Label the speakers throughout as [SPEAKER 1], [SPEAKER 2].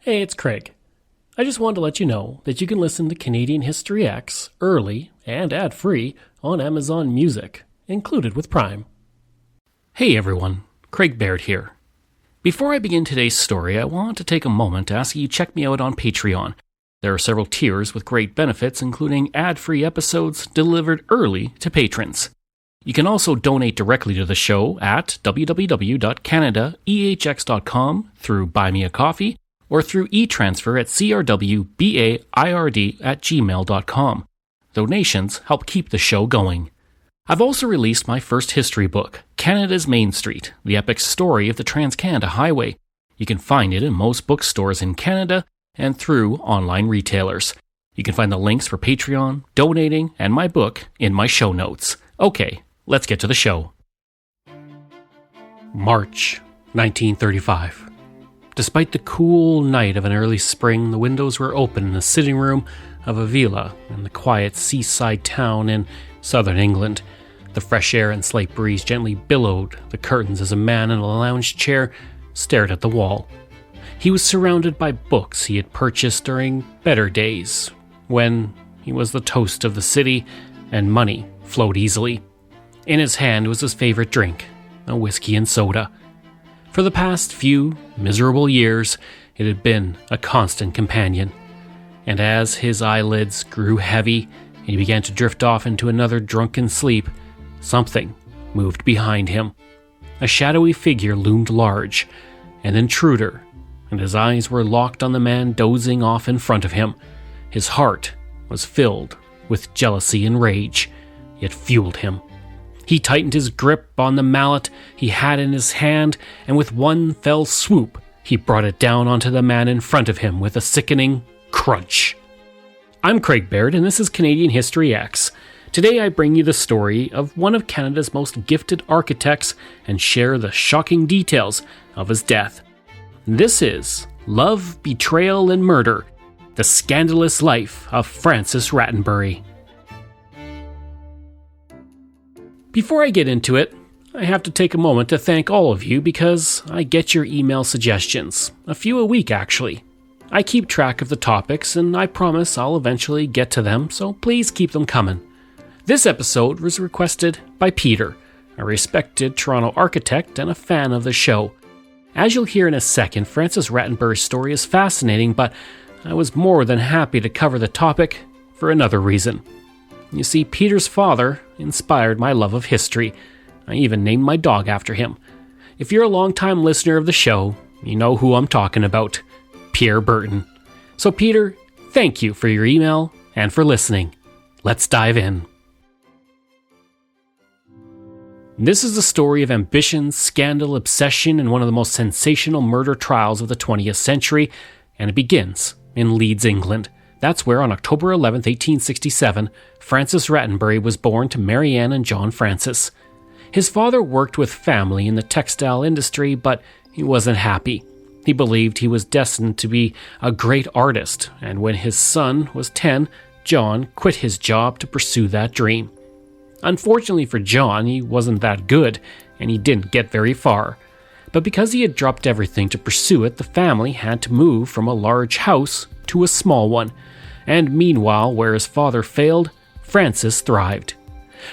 [SPEAKER 1] Hey, it's Craig. I just wanted to let you know that you can listen to Canadian History X early and ad-free on Amazon Music, included with Prime. Hey everyone, Craig Baird here. Before I begin today's story, I want to take a moment to ask you to check me out on Patreon. There are several tiers with great benefits, including ad-free episodes delivered early to patrons. You can also donate directly to the show at www.canadaehx.com through Buy Me a Coffee, or through e-transfer at crwbaird@gmail.com. Donations help keep the show going. I've also released my first history book, Canada's Main Street, the epic story of the Trans-Canada Highway. You can find it in most bookstores in Canada and through online retailers. You can find the links for Patreon, donating, and my book in my show notes. Okay, let's get to the show. March 1935. Despite the cool night of an early spring, the windows were open in the sitting room of a villa in the quiet seaside town in southern England. The fresh air and slight breeze gently billowed the curtains as a man in a lounge chair stared at the wall. He was surrounded by books he had purchased during better days, when he was the toast of the city and money flowed easily. In his hand was his favorite drink, a whiskey and soda. For the past few miserable years, it had been a constant companion. And as his eyelids grew heavy and he began to drift off into another drunken sleep, something moved behind him. A shadowy figure loomed large, an intruder, and his eyes were locked on the man dozing off in front of him. His heart was filled with jealousy and rage. It fueled him. He tightened his grip on the mallet he had in his hand, and with one fell swoop, he brought it down onto the man in front of him with a sickening crunch. I'm Craig Baird, and this is Canadian History X. Today I bring you the story of one of Canada's most gifted architects and share the shocking details of his death. This is Love, Betrayal, and Murder, the scandalous life of Francis Rattenbury. Before I get into it, I have to take a moment to thank all of you because I get your email suggestions, a few a week actually. I keep track of the topics and I promise I'll eventually get to them, so please keep them coming. This episode was requested by Peter, a respected Toronto architect and a fan of the show. As you'll hear in a second, Francis Rattenbury's story is fascinating, but I was more than happy to cover the topic for another reason. You see, Peter's father inspired my love of history. I even named my dog after him. If you're a long-time listener of the show, you know who I'm talking about, Pierre Burton. So Peter, thank you for your email and for listening. Let's dive in. This is the story of ambition, scandal, obsession, and one of the most sensational murder trials of the 20th century, and it begins in Leeds, England. That's where, on October 11, 1867, Francis Rattenbury was born to Mary Ann and John Francis. His father worked with family in the textile industry, but he wasn't happy. He believed he was destined to be a great artist, and when his son was 10, John quit his job to pursue that dream. Unfortunately for John, he wasn't that good, and he didn't get very far. But because he had dropped everything to pursue it, the family had to move from a large house to a small one. And meanwhile, where his father failed, Francis thrived.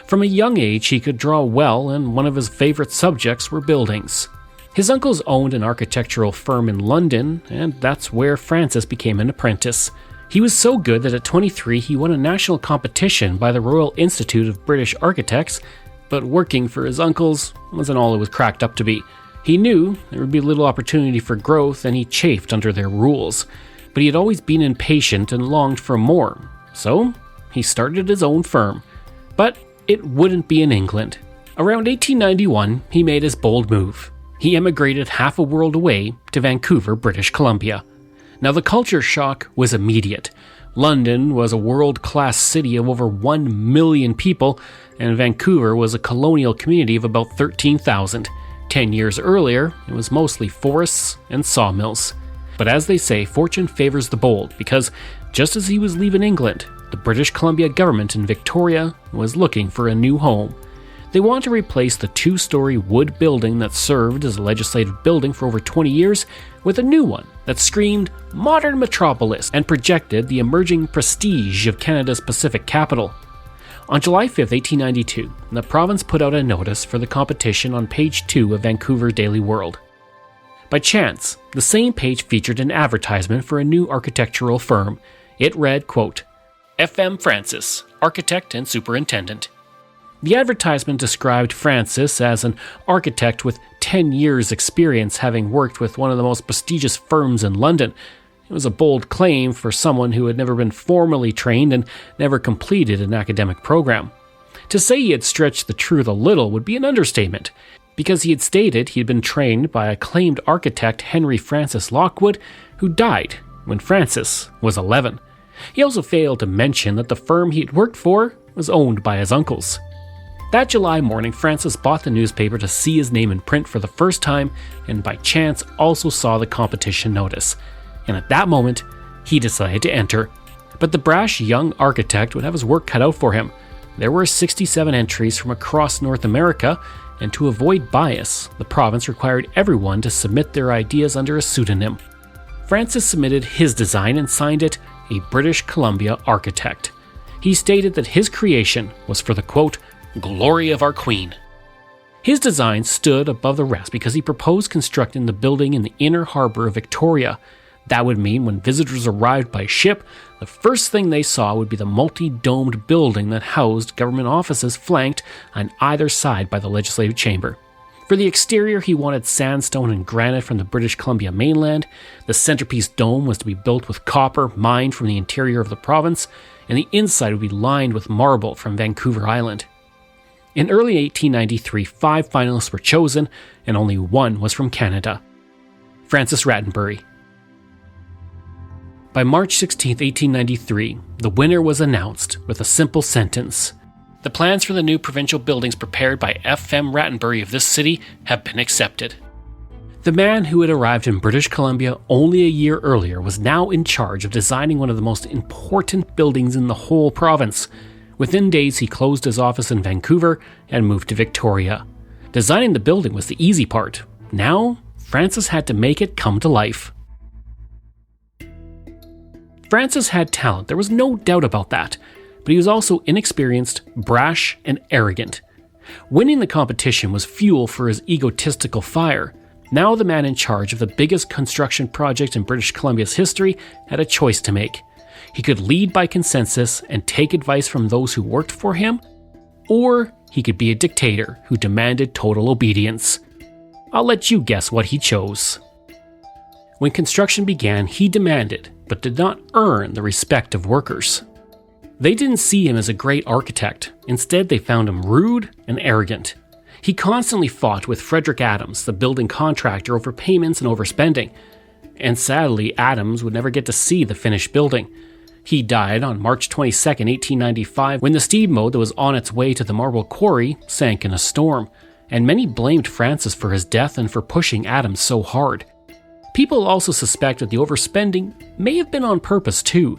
[SPEAKER 1] From a young age, he could draw well, and one of his favorite subjects were buildings. His uncles owned an architectural firm in London, and that's where Francis became an apprentice. He was so good that at 23 he won a national competition by the Royal Institute of British Architects, but working for his uncles wasn't all it was cracked up to be. He knew there would be little opportunity for growth, and he chafed under their rules. But he had always been impatient and longed for more, so he started his own firm. But it wouldn't be in England. Around 1891, he made his bold move. He emigrated half a world away to Vancouver, British Columbia. Now the culture shock was immediate. London was a world-class city of over 1 million people, and Vancouver was a colonial community of about 13,000. 10 years earlier, it was mostly forests and sawmills. But as they say, fortune favors the bold, because just as he was leaving England, the British Columbia government in Victoria was looking for a new home. They want to replace the 2-story wood building that served as a legislative building for over 20 years with a new one that screamed modern metropolis and projected the emerging prestige of Canada's Pacific capital. On July 5, 1892, the province put out a notice for the competition on page 2 of Vancouver Daily World. By chance, the same page featured an advertisement for a new architectural firm. It read, quote, F.M. Francis, architect and superintendent. The advertisement described Francis as an architect with 10 years' experience, having worked with one of the most prestigious firms in London. It was a bold claim for someone who had never been formally trained and never completed an academic program. To say he had stretched the truth a little would be an understatement, because he had stated he had been trained by acclaimed architect Henry Francis Lockwood, who died when Francis was 11. He also failed to mention that the firm he had worked for was owned by his uncles. That July morning, Francis bought the newspaper to see his name in print for the first time, and by chance also saw the competition notice. And at that moment, he decided to enter. But the brash young architect would have his work cut out for him. There were 67 entries from across North America, and to avoid bias, the province required everyone to submit their ideas under a pseudonym. Francis submitted his design and signed it, a British Columbia architect. He stated that his creation was for the, quote, glory of our Queen. His design stood above the rest because he proposed constructing the building in the inner harbor of Victoria. That would mean when visitors arrived by ship, the first thing they saw would be the multi-domed building that housed government offices flanked on either side by the legislative chamber. For the exterior, he wanted sandstone and granite from the British Columbia mainland. The centerpiece dome was to be built with copper mined from the interior of the province, and the inside would be lined with marble from Vancouver Island. In early 1893, 5 finalists were chosen, and only one was from Canada: Francis Rattenbury. By March 16, 1893, the winner was announced with a simple sentence: the plans for the new provincial buildings prepared by F.M. Rattenbury of this city have been accepted. The man who had arrived in British Columbia only a year earlier was now in charge of designing one of the most important buildings in the whole province. Within days, he closed his office in Vancouver and moved to Victoria. Designing the building was the easy part. Now, Francis had to make it come to life. Francis had talent, there was no doubt about that, but he was also inexperienced, brash, and arrogant. Winning the competition was fuel for his egotistical fire. Now the man in charge of the biggest construction project in British Columbia's history had a choice to make. He could lead by consensus and take advice from those who worked for him, or he could be a dictator who demanded total obedience. I'll let you guess what he chose. When construction began, he demanded, but did not earn, the respect of workers. They didn't see him as a great architect. Instead, they found him rude and arrogant. He constantly fought with Frederick Adams, the building contractor, over payments and overspending. And sadly, Adams would never get to see the finished building. He died on March 22, 1895, when the steamboat that was on its way to the marble quarry sank in a storm, and many blamed Francis for his death and for pushing Adams so hard. People also suspect that the overspending may have been on purpose too.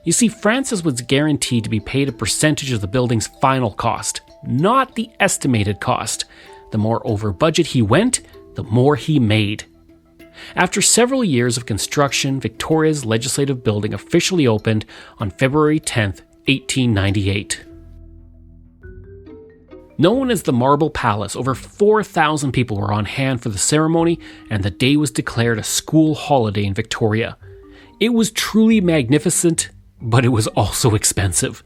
[SPEAKER 1] You see, Francis was guaranteed to be paid a percentage of the building's final cost, not the estimated cost. The more over budget he went, the more he made. After several years of construction, Victoria's legislative building officially opened on February 10, 1898. Known as the Marble Palace, over 4,000 people were on hand for the ceremony, and the day was declared a school holiday in Victoria. It was truly magnificent, but it was also expensive.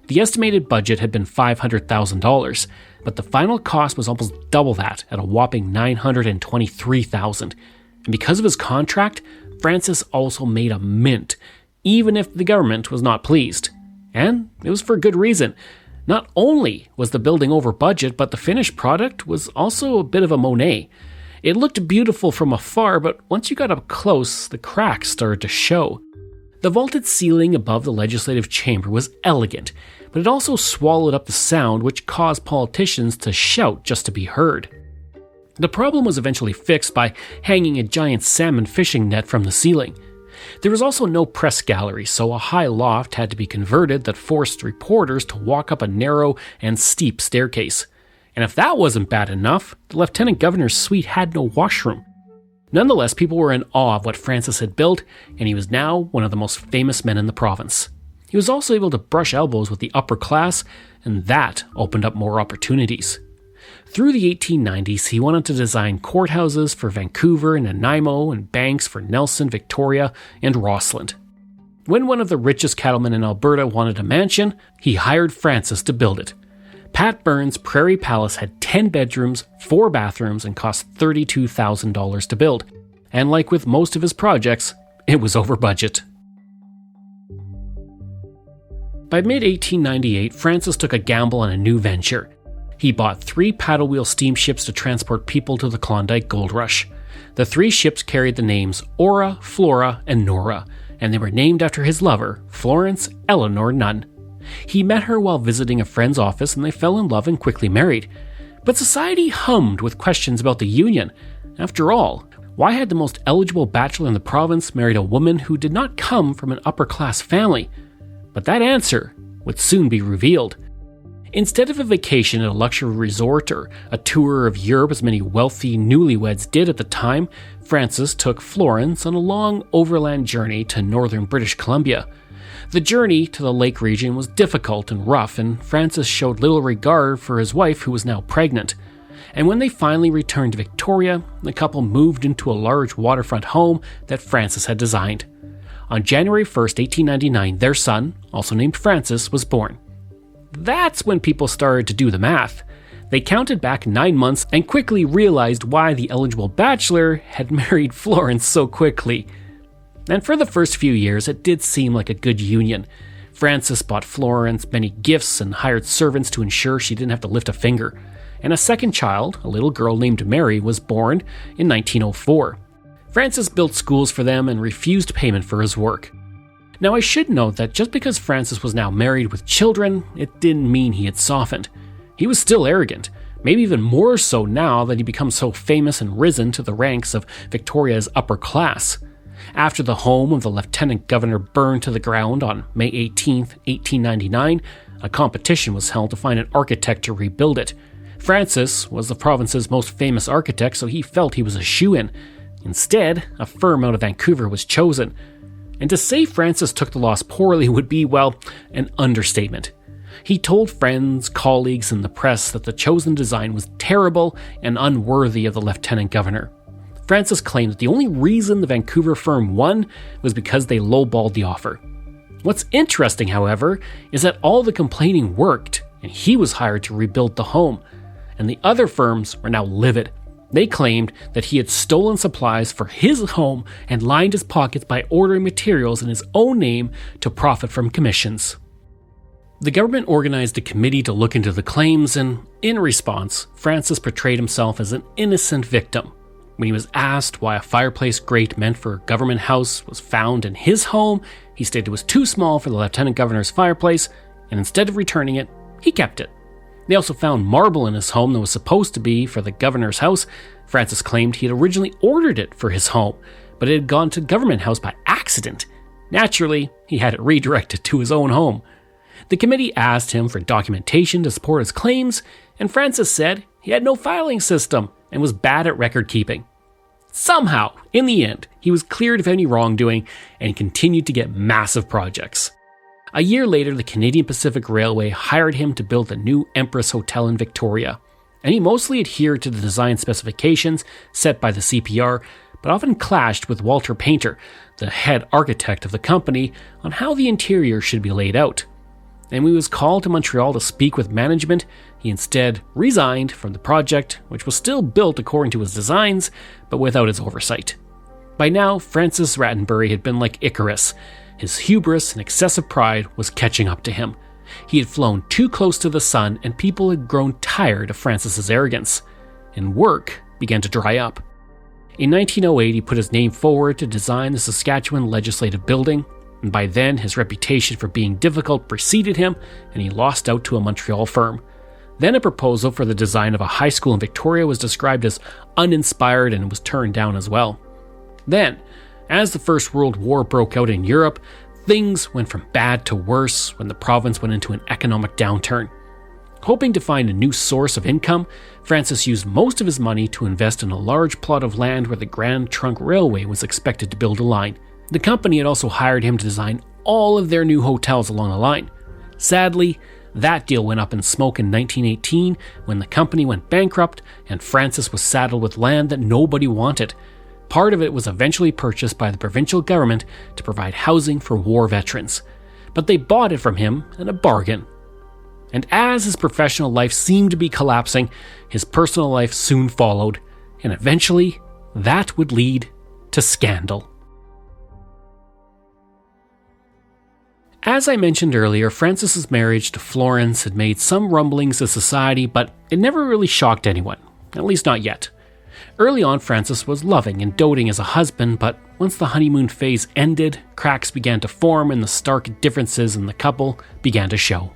[SPEAKER 1] The estimated budget had been $500,000, but the final cost was almost double that at a whopping $923,000. And because of his contract, Francis also made a mint, even if the government was not pleased. And it was for good reason. Not only was the building over budget, but the finished product was also a bit of a Monet. It looked beautiful from afar, but once you got up close, the cracks started to show. The vaulted ceiling above the legislative chamber was elegant, but it also swallowed up the sound, which caused politicians to shout just to be heard. The problem was eventually fixed by hanging a giant salmon fishing net from the ceiling. There was also no press gallery, so a high loft had to be converted that forced reporters to walk up a narrow and steep staircase. And if that wasn't bad enough, the lieutenant governor's suite had no washroom. Nonetheless, people were in awe of what Francis had built, and he was now one of the most famous men in the province. He was also able to brush elbows with the upper class, and that opened up more opportunities. Through the 1890s, he wanted to design courthouses for Vancouver and Nanaimo and banks for Nelson, Victoria, and Rossland. When one of the richest cattlemen in Alberta wanted a mansion, he hired Francis to build it. Pat Burns' Prairie Palace had 10 bedrooms, 4 bathrooms, and cost $32,000 to build. And like with most of his projects, it was over budget. By mid-1898, Francis took a gamble on a new venture. He bought 3 paddle wheel steamships to transport people to the Klondike Gold Rush. The 3 ships carried the names Aura, Flora, and Nora, and they were named after his lover, Florence Eleanor Nunn. He met her while visiting a friend's office, and they fell in love and quickly married. But society hummed with questions about the union. After all, why had the most eligible bachelor in the province married a woman who did not come from an upper-class family? But that answer would soon be revealed. Instead of a vacation at a luxury resort or a tour of Europe as many wealthy newlyweds did at the time, Francis took Florence on a long overland journey to northern British Columbia. The journey to the lake region was difficult and rough, and Francis showed little regard for his wife, who was now pregnant. And when they finally returned to Victoria, the couple moved into a large waterfront home that Francis had designed. On January 1st, 1899, their son, also named Francis, was born. That's when people started to do the math. They counted back 9 months and quickly realized why the eligible bachelor had married Florence so quickly. And for the first few years, it did seem like a good union. Francis bought Florence many gifts and hired servants to ensure she didn't have to lift a finger. And a second child, a little girl named Mary, was born in 1904. Francis built schools for them and refused payment for his work. Now, I should note that just because Francis was now married with children, it didn't mean he had softened. He was still arrogant, maybe even more so now that he'd become so famous and risen to the ranks of Victoria's upper class. After the home of the lieutenant governor burned to the ground on May 18, 1899, a competition was held to find an architect to rebuild it. Francis was the province's most famous architect, so he felt he was a shoo-in. Instead, a firm out of Vancouver was chosen. And to say Francis took the loss poorly would be, well, an understatement. He told friends, colleagues, and the press that the chosen design was terrible and unworthy of the lieutenant governor. Francis claimed that the only reason the Vancouver firm won was because they lowballed the offer. What's interesting, however, is that all the complaining worked, and he was hired to rebuild the home, and the other firms were now livid. They claimed that he had stolen supplies for his home and lined his pockets by ordering materials in his own name to profit from commissions. The government organized a committee to look into the claims, and in response, Francis portrayed himself as an innocent victim. When he was asked why a fireplace grate meant for a government house was found in his home, he stated it was too small for the lieutenant governor's fireplace, and instead of returning it, he kept it. They also found marble in his home that was supposed to be for the governor's house. Francis claimed he had originally ordered it for his home, but it had gone to the government house by accident. Naturally, he had it redirected to his own home. The committee asked him for documentation to support his claims, and Francis said he had no filing system and was bad at record keeping. Somehow, in the end, he was cleared of any wrongdoing and continued to get massive projects. A year later, the Canadian Pacific Railway hired him to build the new Empress Hotel in Victoria, and he mostly adhered to the design specifications set by the CPR, but often clashed with Walter Painter, the head architect of the company, on how the interior should be laid out. And when he was called to Montreal to speak with management, he instead resigned from the project, which was still built according to his designs, but without his oversight. By now, Francis Rattenbury had been like Icarus. His hubris and excessive pride was catching up to him. He had flown too close to the sun, and people had grown tired of Francis's arrogance, and work began to dry up. In 1908, he put his name forward to design the Saskatchewan Legislative Building, and by then his reputation for being difficult preceded him, and he lost out to a Montreal firm. Then a proposal for the design of a high school in Victoria was described as uninspired and was turned down as well. Then, as the First World War broke out in Europe, things went from bad to worse when the province went into an economic downturn. Hoping to find a new source of income, Francis used most of his money to invest in a large plot of land where the Grand Trunk Railway was expected to build a line. The company had also hired him to design all of their new hotels along the line. Sadly, that deal went up in smoke in 1918 when the company went bankrupt and Francis was saddled with land that nobody wanted. Part of it was eventually purchased by the provincial government to provide housing for war veterans. But they bought it from him at a bargain. And as his professional life seemed to be collapsing, his personal life soon followed, and eventually that would lead to scandal. As I mentioned earlier, Francis's marriage to Florence had made some rumblings in society, but it never really shocked anyone, at least not yet. Early on, Francis was loving and doting as a husband, but once the honeymoon phase ended, cracks began to form and the stark differences in the couple began to show.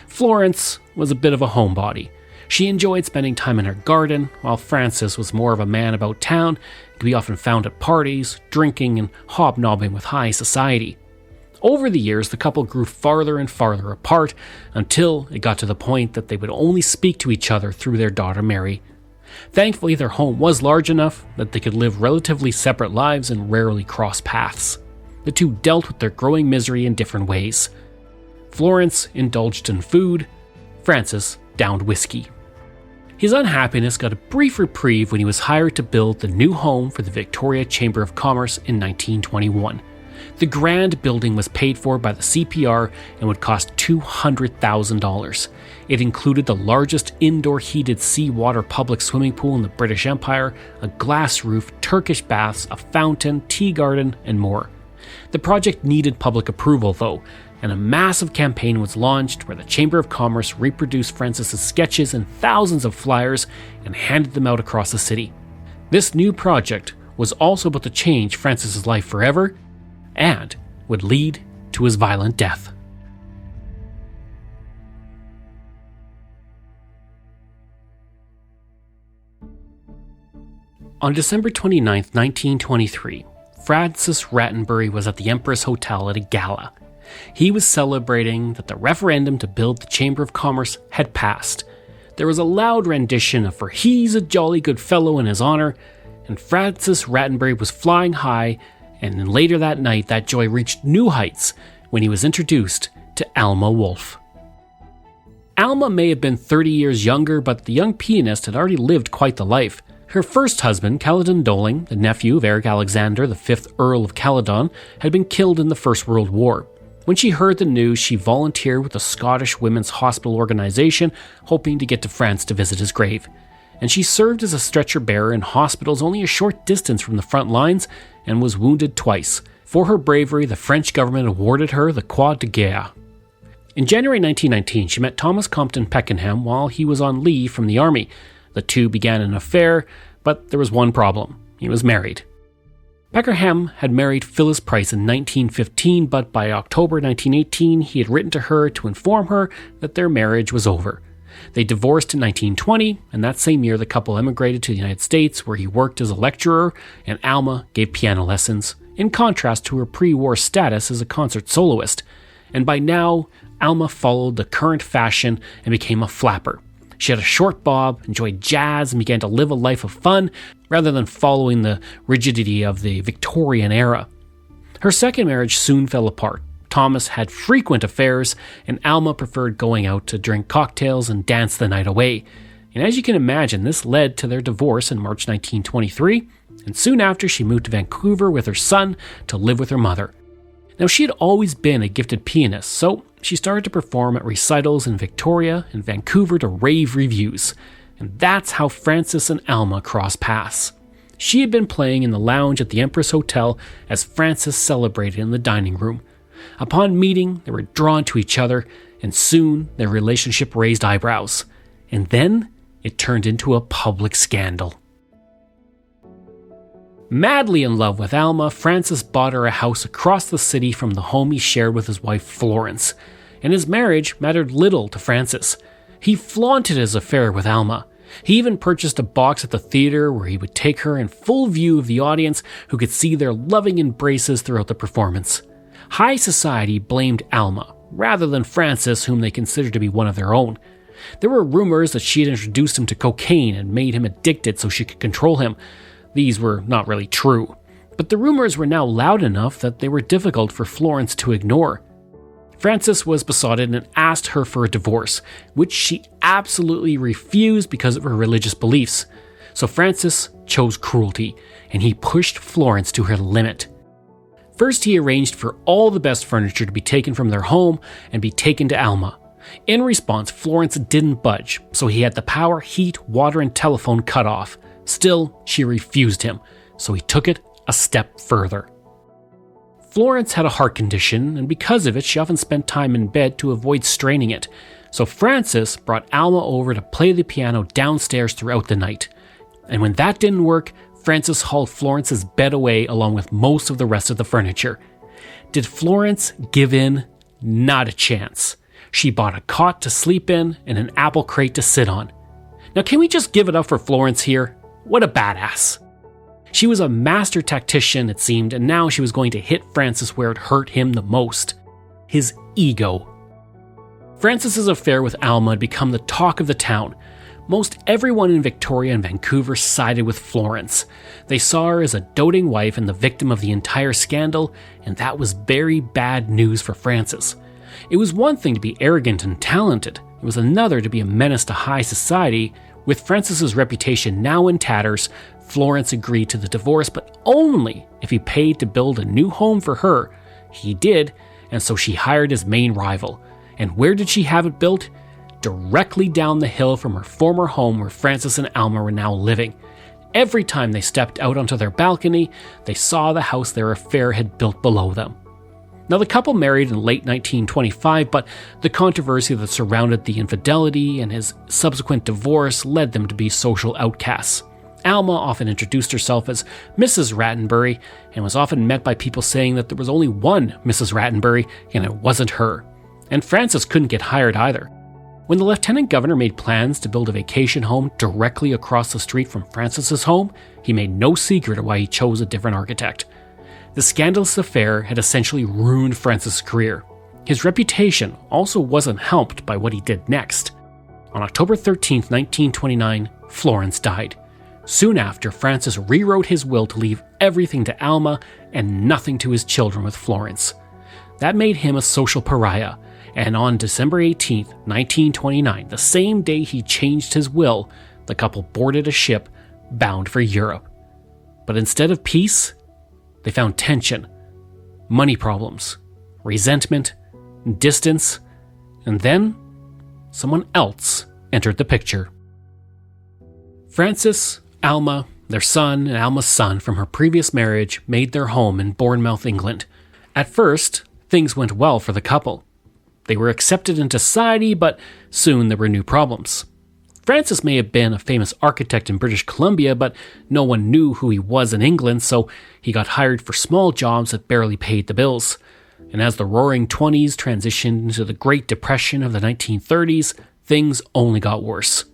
[SPEAKER 1] Florence was a bit of a homebody. She enjoyed spending time in her garden, while Francis was more of a man about town and could be often found at parties, drinking and hobnobbing with high society. Over the years, the couple grew farther and farther apart until it got to the point that they would only speak to each other through their daughter Mary. Thankfully, their home was large enough that they could live relatively separate lives and rarely cross paths. The two dealt with their growing misery in different ways. Florence indulged in food, Francis downed whiskey. His unhappiness got a brief reprieve when he was hired to build the new home for the Victoria Chamber of Commerce in 1921. The grand building was paid for by the CPR and would cost $200,000. It included the largest indoor heated seawater public swimming pool in the British Empire, a glass roof, Turkish baths, a fountain, tea garden, and more. The project needed public approval, though, and a massive campaign was launched where the Chamber of Commerce reproduced Francis's sketches and thousands of flyers and handed them out across the city. This new project was also about to change Francis's life forever and would lead to his violent death. On December 29, 1923, Francis Rattenbury was at the Empress Hotel at a gala. He was celebrating that the referendum to build the Chamber of Commerce had passed. There was a loud rendition of "For He's a Jolly Good Fellow" in his honor, and Francis Rattenbury was flying high, and then later that night that joy reached new heights when he was introduced to Alma Wolf. Alma may have been 30 years younger, but the young pianist had already lived quite the life. Her first husband, Caledon Doling, the nephew of Eric Alexander, the 5th Earl of Caledon, had been killed in the First World War. When she heard the news, she volunteered with the Scottish Women's Hospital Organization, hoping to get to France to visit his grave. And she served as a stretcher bearer in hospitals only a short distance from the front lines and was wounded twice. For her bravery, the French government awarded her the Croix de Guerre. In January 1919, she met Thomas Compton Pakenham while he was on leave from the army. The two began an affair, but there was one problem. He was married. Pakenham had married Phyllis Price in 1915, but by October 1918, he had written to her to inform her that their marriage was over. They divorced in 1920, and that same year the couple emigrated to the United States, where he worked as a lecturer, and Alma gave piano lessons, in contrast to her pre-war status as a concert soloist. And by now, Alma followed the current fashion and became a flapper. She had a short bob, enjoyed jazz, and began to live a life of fun rather than following the rigidity of the Victorian era. Her second marriage soon fell apart. Thomas had frequent affairs, and Alma preferred going out to drink cocktails and dance the night away. And as you can imagine, this led to their divorce in March 1923, and soon after she moved to Vancouver with her son to live with her mother. Now, she had always been a gifted pianist, so she started to perform at recitals in Victoria and Vancouver to rave reviews. And that's how Francis and Alma crossed paths. She had been playing in the lounge at the Empress Hotel as Francis celebrated in the dining room. Upon meeting, they were drawn to each other, and soon their relationship raised eyebrows. And then it turned into a public scandal. Madly in love with Alma, Francis bought her a house across the city from the home he shared with his wife Florence, and his marriage mattered little to Francis. He flaunted his affair with Alma. He even purchased a box at the theater where he would take her in full view of the audience, who could see their loving embraces throughout the performance. High society blamed Alma, rather than Francis, whom they considered to be one of their own. There were rumors that she had introduced him to cocaine and made him addicted so she could control him. These were not really true, but the rumors were now loud enough that they were difficult for Florence to ignore. Francis was besotted and asked her for a divorce, which she absolutely refused because of her religious beliefs. So Francis chose cruelty, and he pushed Florence to her limit. First, he arranged for all the best furniture to be taken from their home and be taken to Alma. In response, Florence didn't budge, so he had the power, heat, water, and telephone cut off. Still, she refused him, so he took it a step further. Florence had a heart condition, and because of it, she often spent time in bed to avoid straining it. So Francis brought Alma over to play the piano downstairs throughout the night. And when that didn't work, Francis hauled Florence's bed away along with most of the rest of the furniture. Did Florence give in? Not a chance. She bought a cot to sleep in and an apple crate to sit on. Now, can we just give it up for Florence here? What a badass. She was a master tactician, it seemed, and now she was going to hit Francis where it hurt him the most. His ego. Francis's affair with Alma had become the talk of the town. Most everyone in Victoria and Vancouver sided with Florence. They saw her as a doting wife and the victim of the entire scandal, and that was very bad news for Francis. It was one thing to be arrogant and talented. It was another to be a menace to high society. With Francis's reputation now in tatters, Florence agreed to the divorce, but only if he paid to build a new home for her. He did, and so she hired his main rival. And where did she have it built? Directly down the hill from her former home where Francis and Alma were now living. Every time they stepped out onto their balcony, they saw the house their affair had built below them. Now, the couple married in late 1925, but the controversy that surrounded the infidelity and his subsequent divorce led them to be social outcasts. Alma often introduced herself as Mrs. Rattenbury and was often met by people saying that there was only one Mrs. Rattenbury and it wasn't her. And Francis couldn't get hired either. When the lieutenant governor made plans to build a vacation home directly across the street from Francis's home, he made no secret of why he chose a different architect. The scandalous affair had essentially ruined Francis' career. His reputation also wasn't helped by what he did next. On October 13, 1929, Florence died. Soon after, Francis rewrote his will to leave everything to Alma and nothing to his children with Florence. That made him a social pariah, and on December 18, 1929, the same day he changed his will, the couple boarded a ship bound for Europe. But instead of peace, they found tension, money problems, resentment, distance, and then someone else entered the picture. Francis, Alma, their son, and Alma's son from her previous marriage made their home in Bournemouth, England. At first, things went well for the couple. They were accepted into society, but soon there were new problems. Francis may have been a famous architect in British Columbia, but no one knew who he was in England, so he got hired for small jobs that barely paid the bills. And as the Roaring '20s transitioned into the Great Depression of the 1930s, things only got worse.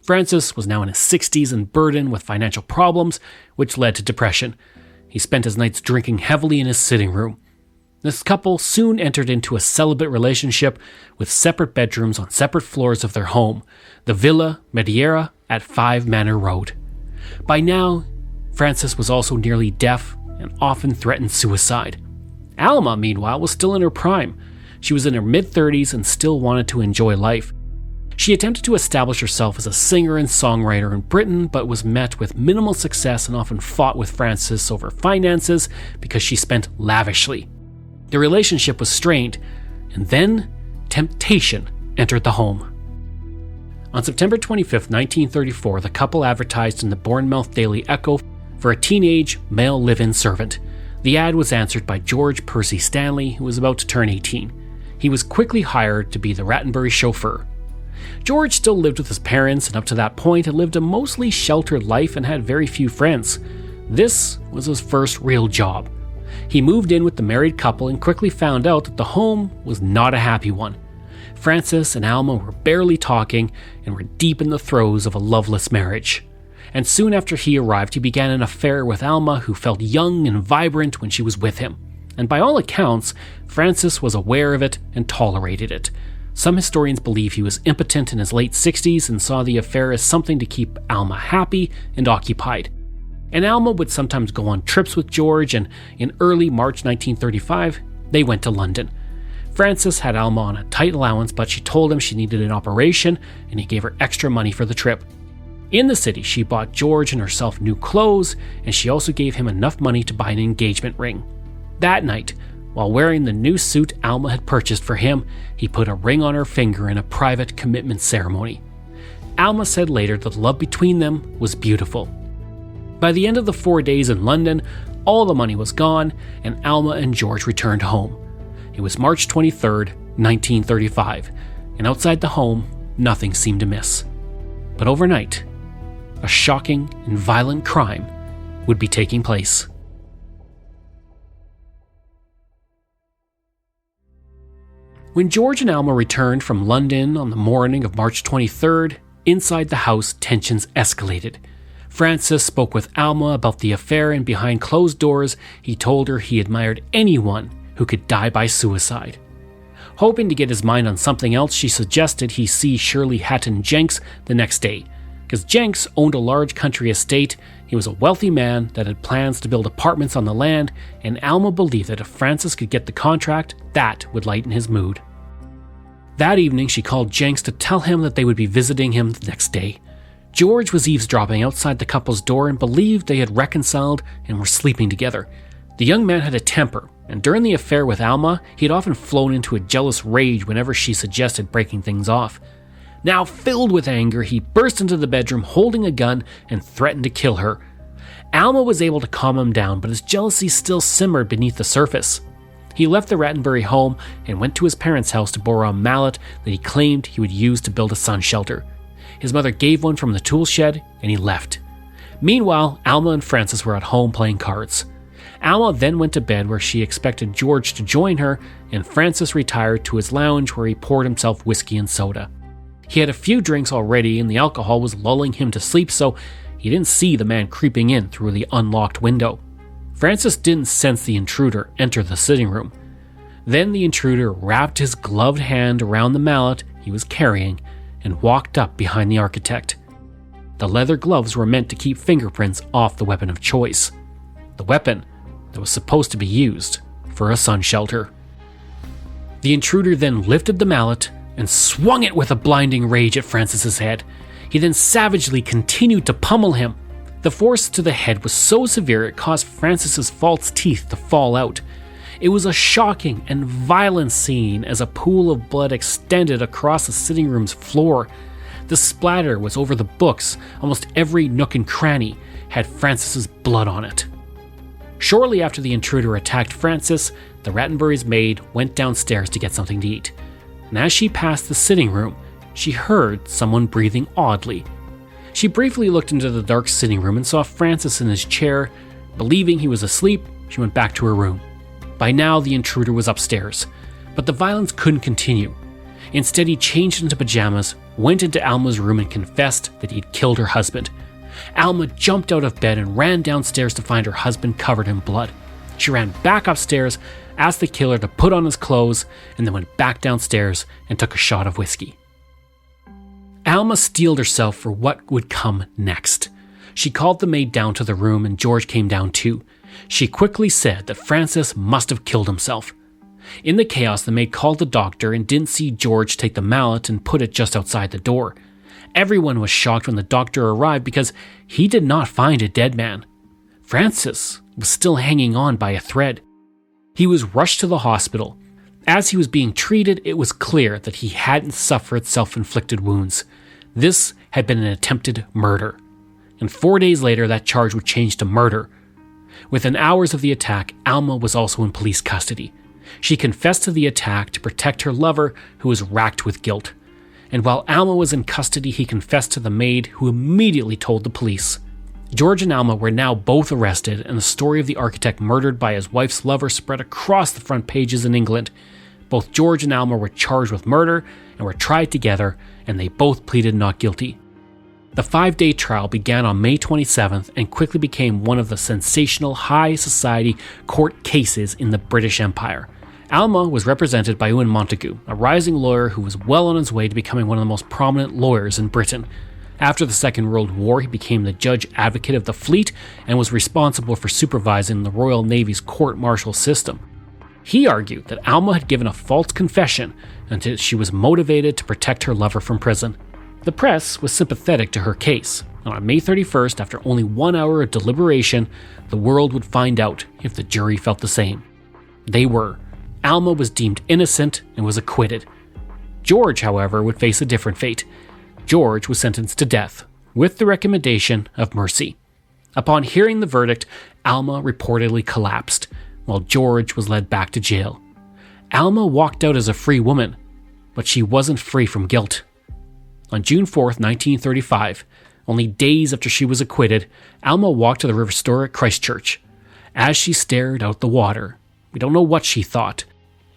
[SPEAKER 1] Francis was now in his 60s and burdened with financial problems, which led to depression. He spent his nights drinking heavily in his sitting room. This couple soon entered into a celibate relationship with separate bedrooms on separate floors of their home, the Villa Mediera at 5 Manor Road. By now, Francis was also nearly deaf and often threatened suicide. Alma, meanwhile, was still in her prime. She was in her mid-30s and still wanted to enjoy life. She attempted to establish herself as a singer and songwriter in Britain, but was met with minimal success and often fought with Francis over finances because she spent lavishly. The relationship was strained, and then temptation entered the home. On September 25, 1934, the couple advertised in the Bournemouth Daily Echo for a teenage male live-in servant. The ad was answered by George Percy Stanley, who was about to turn 18. He was quickly hired to be the Rattenbury chauffeur. George still lived with his parents, and up to that point had lived a mostly sheltered life and had very few friends. This was his first real job. He moved in with the married couple and quickly found out that the home was not a happy one. Francis and Alma were barely talking and were deep in the throes of a loveless marriage. And soon after he arrived, he began an affair with Alma, who felt young and vibrant when she was with him. And by all accounts, Francis was aware of it and tolerated it. Some historians believe he was impotent in his late 60s and saw the affair as something to keep Alma happy and occupied. And Alma would sometimes go on trips with George, and in early March 1935, they went to London. Francis had Alma on a tight allowance, but she told him she needed an operation, and he gave her extra money for the trip. In the city, she bought George and herself new clothes, and she also gave him enough money to buy an engagement ring. That night, while wearing the new suit Alma had purchased for him, he put a ring on her finger in a private commitment ceremony. Alma said later that the love between them was beautiful. By the end of the 4 days in London, all the money was gone, and Alma and George returned home. It was March 23rd, 1935, and outside the home, nothing seemed amiss. But overnight, a shocking and violent crime would be taking place. When George and Alma returned from London on the morning of March 23rd, inside the house, tensions escalated. Francis spoke with Alma about the affair, and behind closed doors, he told her he admired anyone who could die by suicide. Hoping to get his mind on something else, she suggested he see Shirley Hatton Jenks the next day, because Jenks owned a large country estate. He was a wealthy man that had plans to build apartments on the land, and Alma believed that if Francis could get the contract, that would lighten his mood. That evening, she called Jenks to tell him that they would be visiting him the next day. George was eavesdropping outside the couple's door and believed they had reconciled and were sleeping together. The young man had a temper, and during the affair with Alma, he had often flown into a jealous rage whenever she suggested breaking things off. Now filled with anger, he burst into the bedroom holding a gun and threatened to kill her. Alma was able to calm him down, but his jealousy still simmered beneath the surface. He left the Rattenbury home and went to his parents' house to borrow a mallet that he claimed he would use to build a sun shelter. His mother gave one from the tool shed, and he left. Meanwhile, Alma and Francis were at home playing cards. Alma then went to bed where she expected George to join her, and Francis retired to his lounge where he poured himself whiskey and soda. He had a few drinks already, and the alcohol was lulling him to sleep, so he didn't see the man creeping in through the unlocked window. Francis didn't sense the intruder enter the sitting room. Then the intruder wrapped his gloved hand around the mallet he was carrying and walked up behind the architect. The leather gloves were meant to keep fingerprints off the weapon of choice. The weapon that was supposed to be used for a sun shelter. The intruder then lifted the mallet and swung it with a blinding rage at Francis's head. He then savagely continued to pummel him. The force to the head was so severe it caused Francis's false teeth to fall out. It was a shocking and violent scene as a pool of blood extended across the sitting room's floor. The splatter was over the books. Almost every nook and cranny had Francis's blood on it. Shortly after the intruder attacked Francis, the Rattenbury's maid went downstairs to get something to eat. And as she passed the sitting room, she heard someone breathing oddly. She briefly looked into the dark sitting room and saw Francis in his chair. Believing he was asleep, she went back to her room. By now, the intruder was upstairs, but the violence couldn't continue. Instead, he changed into pajamas, went into Alma's room, and confessed that he'd killed her husband. Alma jumped out of bed and ran downstairs to find her husband covered in blood. She ran back upstairs, asked the killer to put on his clothes, and then went back downstairs and took a shot of whiskey. Alma steeled herself for what would come next. She called the maid down to the room, and George came down too. She quickly said that Francis must have killed himself. In the chaos, the maid called the doctor and didn't see George take the mallet and put it just outside the door. Everyone was shocked when the doctor arrived because he did not find a dead man. Francis was still hanging on by a thread. He was rushed to the hospital. As he was being treated, it was clear that he hadn't suffered self-inflicted wounds. This had been an attempted murder. And 4 days later, that charge would change to murder. Within hours of the attack, Alma was also in police custody. She confessed to the attack to protect her lover, who was racked with guilt. And while Alma was in custody, he confessed to the maid, who immediately told the police. George and Alma were now both arrested, and the story of the architect murdered by his wife's lover spread across the front pages in England. Both George and Alma were charged with murder and were tried together, and they both pleaded not guilty. The 5-day trial began on May 27th and quickly became one of the sensational high society court cases in the British Empire. Alma was represented by Ewan Montagu, a rising lawyer who was well on his way to becoming one of the most prominent lawyers in Britain. After the Second World War, he became the judge advocate of the fleet and was responsible for supervising the Royal Navy's court-martial system. He argued that Alma had given a false confession until she was motivated to protect her lover from prison. The press was sympathetic to her case, and on May 31st, after only 1 hour of deliberation, the world would find out if the jury felt the same. They were. Alma was deemed innocent and was acquitted. George, however, would face a different fate. George was sentenced to death, with the recommendation of mercy. Upon hearing the verdict, Alma reportedly collapsed, while George was led back to jail. Alma walked out as a free woman, but she wasn't free from guilt. On June 4th, 1935, only days after she was acquitted, Alma walked to the historic Christchurch. As she stared out the water, we don't know what she thought,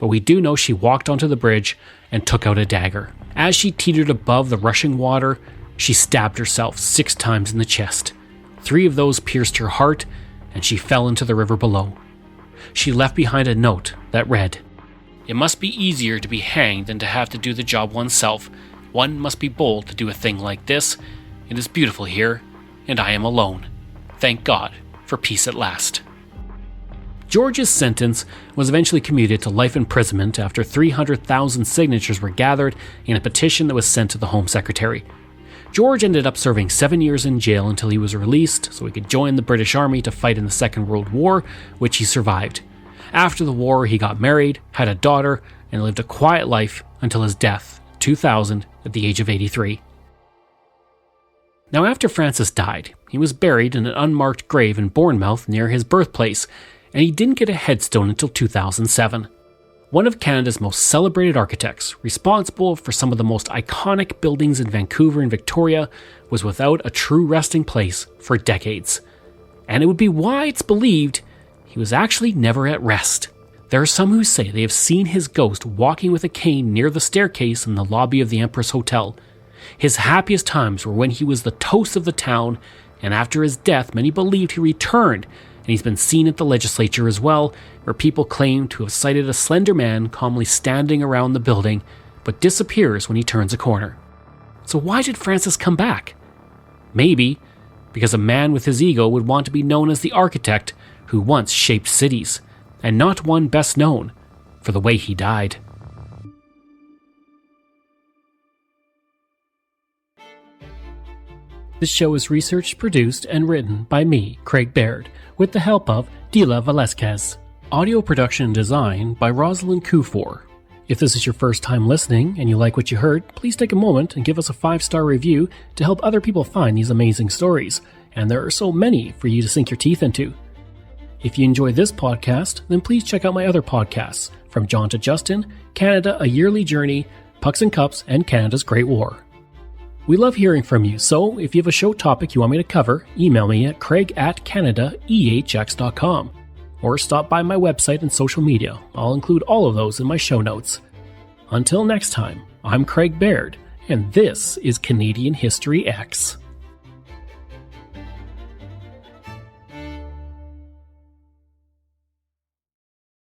[SPEAKER 1] but we do know she walked onto the bridge and took out a dagger. As she teetered above the rushing water, she stabbed herself 6 times in the chest. 3 of those pierced her heart, and she fell into the river below. She left behind a note that read, "It must be easier to be hanged than to have to do the job oneself. One must be bold to do a thing like this. It is beautiful here, and I am alone. Thank God for peace at last." George's sentence was eventually commuted to life imprisonment after 300,000 signatures were gathered in a petition that was sent to the Home Secretary. George ended up serving 7 years in jail until he was released so he could join the British Army to fight in the Second World War, which he survived. After the war, he got married, had a daughter, and lived a quiet life until his death in 2000 at the age of 83. Now, after Francis died, he was buried in an unmarked grave in Bournemouth near his birthplace, and he didn't get a headstone until 2007. One of Canada's most celebrated architects, responsible for some of the most iconic buildings in Vancouver and Victoria, was without a true resting place for decades. And it would be why it's believed he was actually never at rest. There are some who say they have seen his ghost walking with a cane near the staircase in the lobby of the Empress Hotel. His happiest times were when he was the toast of the town, and after his death, many believed he returned, and he's been seen at the legislature as well, where people claim to have sighted a slender man calmly standing around the building, but disappears when he turns a corner. So why did Francis come back? Maybe because a man with his ego would want to be known as the architect who once shaped cities, and not one best known for the way he died. This show is researched, produced, and written by me, Craig Baird, with the help of Dila Velasquez. Audio production and design by Rosalind Kufor. If this is your first time listening and you like what you heard, please take a moment and give us a 5-star review to help other people find these amazing stories, and there are so many for you to sink your teeth into. If you enjoy this podcast, then please check out my other podcasts, From John to Justin, Canada, A Yearly Journey, Pucks and Cups, and Canada's Great War. We love hearing from you, so if you have a show topic you want me to cover, email me at craig@canadaehx.com, or stop by my website and social media. I'll include all of those in my show notes. Until next time, I'm Craig Baird, and this is Canadian History X.